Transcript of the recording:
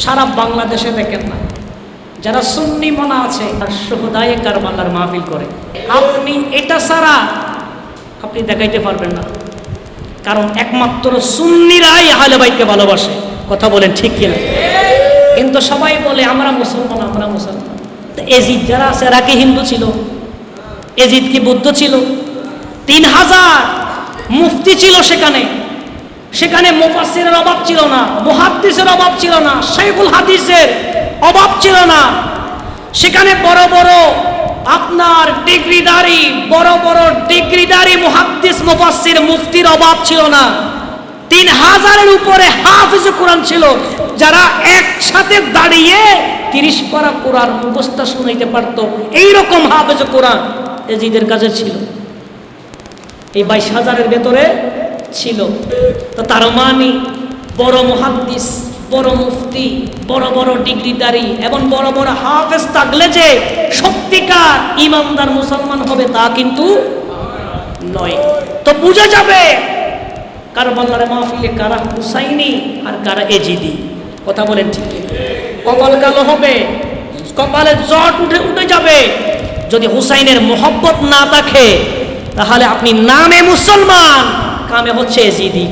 সারা বাংলাদেশে দেখেন না, যারা সুন্নি মনা আছে তার শুহাদায়ে কারবালার মাহফিল করে। আপনি এটা ছাড়া আপনি দেখাইতে পারবেন না, কারণ একমাত্র সুন্নিরাই আহলে বাইতকে ভালোবাসে। কথা বলেন ঠিক কিনা? কিন্তু সবাই বলে আমরা মুসলমান, আমরা মুসলমান। তো এজিদ যারা আছে এরা কি হিন্দু ছিল? এজিদ কি বৌদ্ধ ছিল? 3000 মুফতি ছিল সেখানে। সেখানে মুফাসসিরের অভাব ছিল না, মুহাদ্দিসের অভাব ছিল না, শাইখুল হাদিসের অভাব ছিল না। সেখানে বড় বড় আপনার ডিগ্রিদারি, বড় বড় ডিগ্রিদারি মুহাদ্দিস, মুফাসসির, মুফতির অভাব ছিল না। 3000-এর উপরে হাফেজ কোরআন ছিল, যারা একসাথে দাঁড়িয়ে 30 পারা কোরআন মুখস্থ শুনাইতে পারত। এইরকম হাফেজ কোরআন এজিদের কাছে ছিল, এই 22,000-এর ভেতরে ছিল। তো তার মানে বড় মুহাদ্দিস, বড় মুফতি, বড় বড় ডিগ্রিদারি এবং বড় বড় হাফেজ থাকলে যে সত্যিকার ইমানদার মুসলমান হবে তা কিন্তু নয়। তো বুঝা যাবে কারবালার মাহফিলে কারা হুসাইনি আর কারা এজিদি। কথা বলেন ঠিক? কপাল কালো হবে, কপালে জট উঠে যাবে। যদি হুসাইনের মোহব্বত না থাকে তাহলে আপনি নামে মুসলমান, কামে হচ্ছে এজিদি।